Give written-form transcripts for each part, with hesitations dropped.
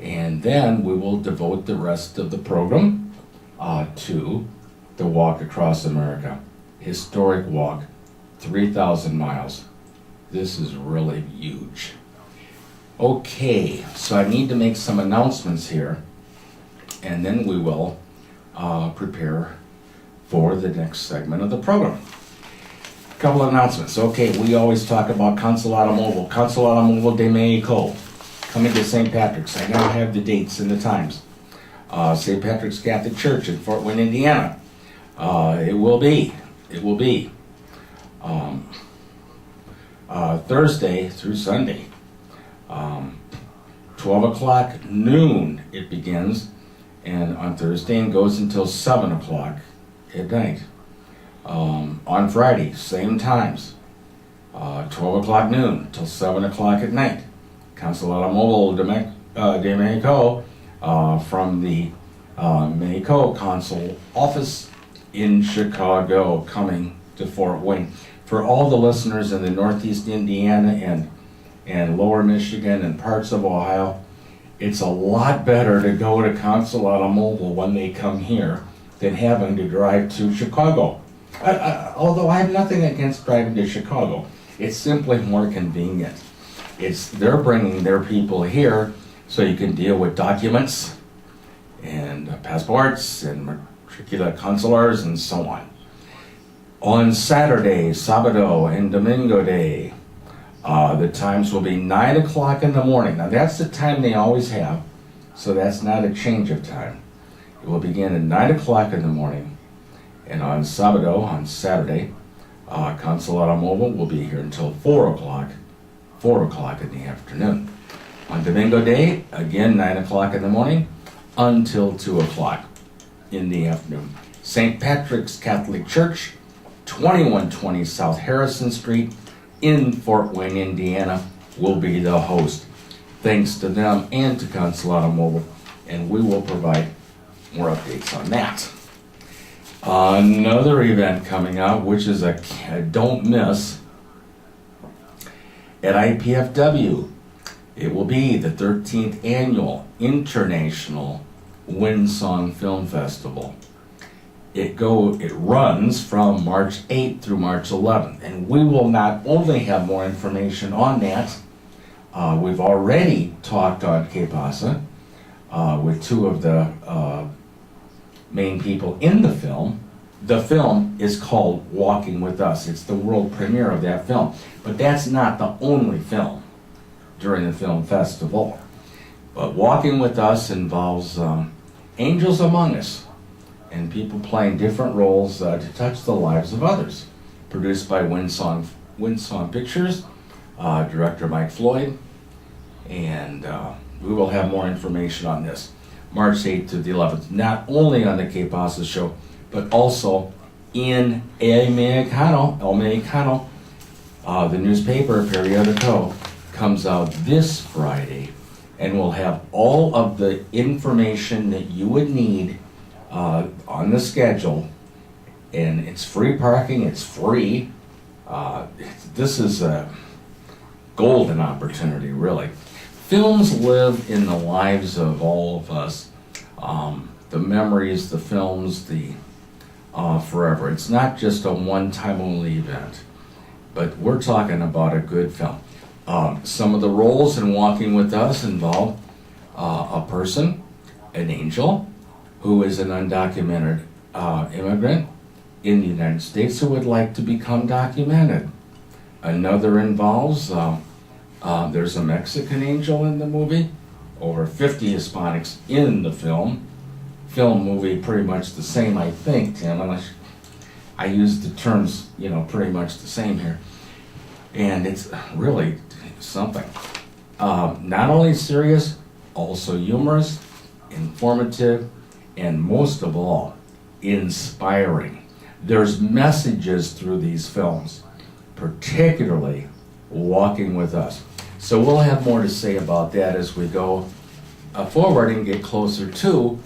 And then we will devote the rest of the program to the Walk Across America. Historic walk, 3,000 miles. This is really huge. Okay, so I need to make some announcements here, and then we will prepare for the next segment of the program. A couple of announcements. Okay, we always talk about Consulado Mobile de Mexico, coming to St. Patrick's. I now have the dates and the times. St. Patrick's Catholic Church in Fort Wayne, Indiana. It will be Thursday through Sunday. 12 o'clock noon it begins, and on Thursday and goes until 7 o'clock at night. On Friday, same times, 12 o'clock noon till 7 o'clock at night. Consulado Mobile de Mexico from the Mexico Consul office in Chicago, coming to Fort Wayne. For all the listeners in the Northeast Indiana and Lower Michigan and parts of Ohio, it's a lot better to go to Consulado Mobile when they come here than having to drive to Chicago. Although I have nothing against driving to Chicago, it's simply more convenient. They're bringing their people here so you can deal with documents and passports and matricula consulars and so on. On Saturday, Sábado, and Domingo Day, the times will be 9 o'clock in the morning. Now that's the time they always have, so that's not a change of time. It will begin at 9 o'clock in the morning, and on Sábado, on Saturday, Consulado Mobile will be here until 4 o'clock in the afternoon. On Domingo Day, again 9 o'clock in the morning until 2 o'clock in the afternoon. St. Patrick's Catholic Church, 2120 South Harrison Street in Fort Wayne, Indiana, will be the host. Thanks to them and to Consulado Mobile, and we will provide more updates on that. Another event coming up, which is a don't miss, at IPFW. It will be the 13th Annual International Windsong Film Festival. It runs from March 8th through March 11th, and we will not only have more information on that, we've already talked on Pasa with two of the main people in the film. The film is called Walking With Us. It's the world premiere of that film, but that's not the only film during the film festival. But Walking With Us involves angels among us, and people playing different roles to touch the lives of others. Produced by Windsong Pictures, director Mike Floyd, and we will have more information on this. March 8th to the 11th, not only on the Pasa show, but also in El Mexicano, the newspaper, periodico, comes out this Friday, and will have all of the information that you would need on the schedule, and it's free parking, it's free. This is a golden opportunity, really. Films live in the lives of all of us. The memories, the films, forever. It's not just a one-time only event, but we're talking about a good film. Some of the roles in Walking With Us involve a person, an angel, who is an undocumented immigrant in the United States who would like to become documented. Another involves, there's a Mexican angel in the movie, over 50 Hispanics in the film. Film, movie, pretty much the same, I think, Tim, unless I use the terms, pretty much the same here. And it's really something. Not only serious, also humorous, informative, and most of all, inspiring. There's messages through these films, particularly Walking With Us. So we'll have more to say about that as we go forward and get closer to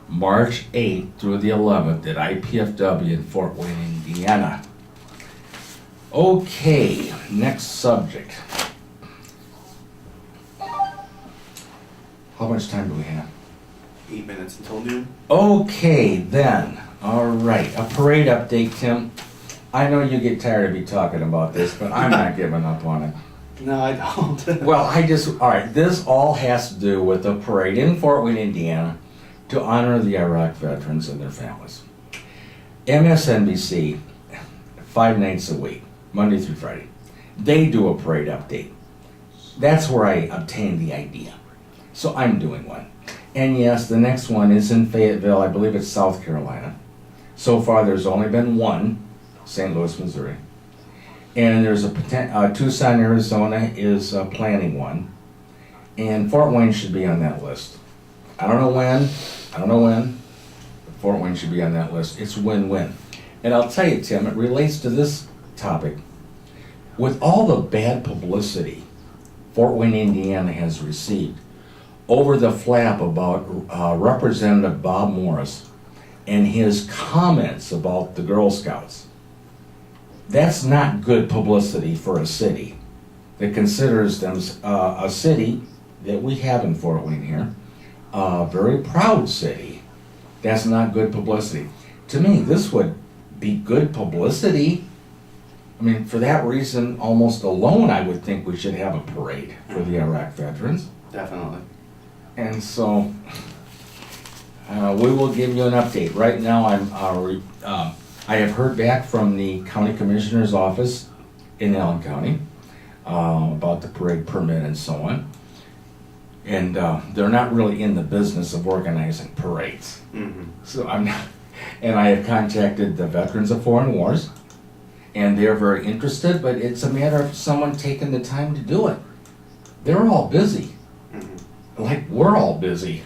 March 8th through the 11th at IPFW in Fort Wayne, Indiana. Okay, next subject. How much time do we have? 8 minutes until noon. Okay, then. All right, a parade update, Tim. I know you get tired of me talking about this, but I'm not giving up on it. No, I don't. Well, all right, this all has to do with a parade in Fort Wayne, Indiana, to honor the Iraq veterans and their families. MSNBC, 5 nights a week, Monday through Friday, they do a parade update. That's where I obtained the idea. So I'm doing one. And yes, the next one is in Fayetteville, I believe it's South Carolina. So far there's only been one, St. Louis, Missouri. And there's a Tucson, Arizona is planning one. And Fort Wayne should be on that list. I don't know when, but Fort Wayne should be on that list. It's win-win. And I'll tell you, Tim, it relates to this topic. With all the bad publicity Fort Wayne, Indiana has received over the flap about Representative Bob Morris and his comments about the Girl Scouts, that's not good publicity for a city that considers them a city that we have in Fort Wayne here, a very proud city. That's not good publicity. To me, this would be good publicity. I mean, for that reason, almost alone, I would think we should have a parade for the Iraq veterans. Definitely. And so, we will give you an update. Right now, I have heard back from the county commissioner's office in Allen County about the parade permit and so on. And they're not really in the business of organizing parades. Mm-hmm. So I'm not, and I have contacted the Veterans of Foreign Wars, and they're very interested, but it's a matter of someone taking the time to do it. They're all busy. Mm-hmm. Like we're all busy.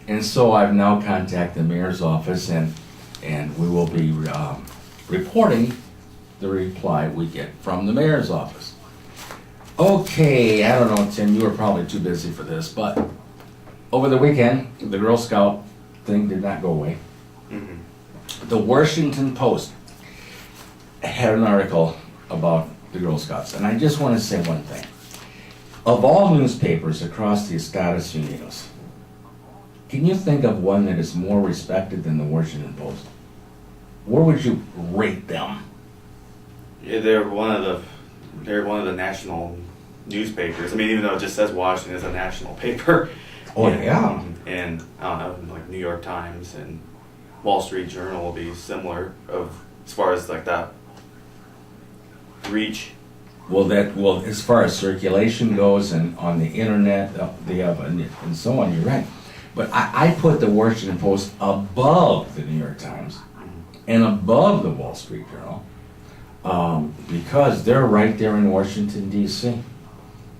And so I've now contacted the mayor's office, and we will be reporting the reply we get from the mayor's office. Okay, I don't know, Tim, you were probably too busy for this, but over the weekend, the Girl Scout thing did not go away. Mm-hmm. The Washington Post had an article about the Girl Scouts, and I just want to say one thing. Of all newspapers across the Estados Unidos, can you think of one that is more respected than the Washington Post? Where would you rate them? Yeah, they're one of the national newspapers. I mean, even though it just says Washington, it's a national paper. Oh, yeah. And I don't know, like New York Times and Wall Street Journal will be similar as far as like that reach. Well, as far as circulation goes and on the internet, and so on, you're right. But I put the Washington Post above the New York Times and above the Wall Street Journal because they're right there in Washington, D.C.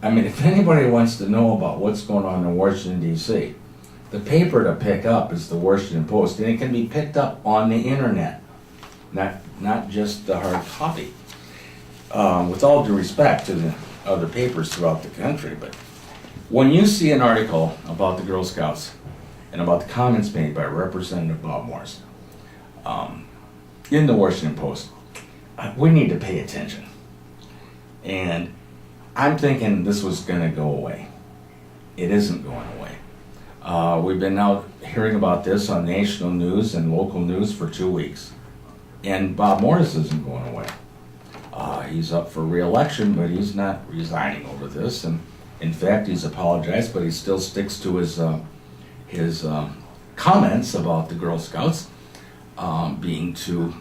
I mean, if anybody wants to know about what's going on in Washington, D.C., the paper to pick up is the Washington Post, and it can be picked up on the internet, not just the hard copy. With all due respect to the other papers throughout the country, but when you see an article about the Girl Scouts and about the comments made by Representative Bob Morris in the Washington Post, we need to pay attention. And I'm thinking this was going to go away. It isn't going away. We've been now hearing about this on national news and local news for 2 weeks. And Bob Morris isn't going away. He's up for re-election, but he's not resigning over this. And in fact, he's apologized, but he still sticks to his comments about the Girl Scouts being too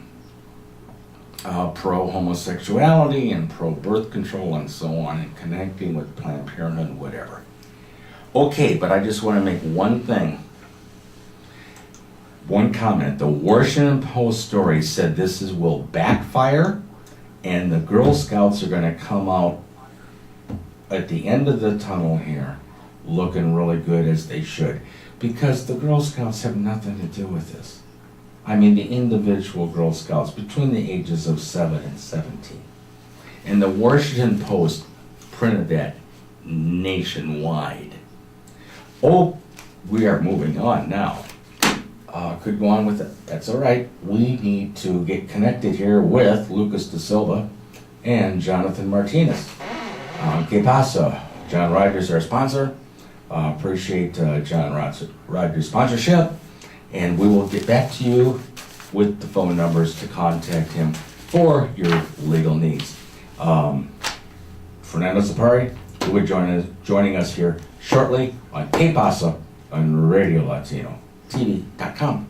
pro-homosexuality and pro-birth control and so on, and connecting with Planned Parenthood and whatever. Okay, but I just want to make one comment. The Washington Post story said will backfire, and the Girl Scouts are going to come out at the end of the tunnel here looking really good, as they should, because the Girl Scouts have nothing to do with this. I mean, the individual Girl Scouts between the ages of 7 and 17. And the Washington Post printed that nationwide. Oh, we are moving on now. Could go on with it. That's all right. We need to get connected here with Lucas Da Silva and Jonathan Martinez. Que Pasa? John Ryder's our sponsor. Appreciate John Rogers' sponsorship, and we will get back to you with the phone numbers to contact him for your legal needs. Fernando Sapari will be joining us here shortly on Pasa on Radio Latino TV.com.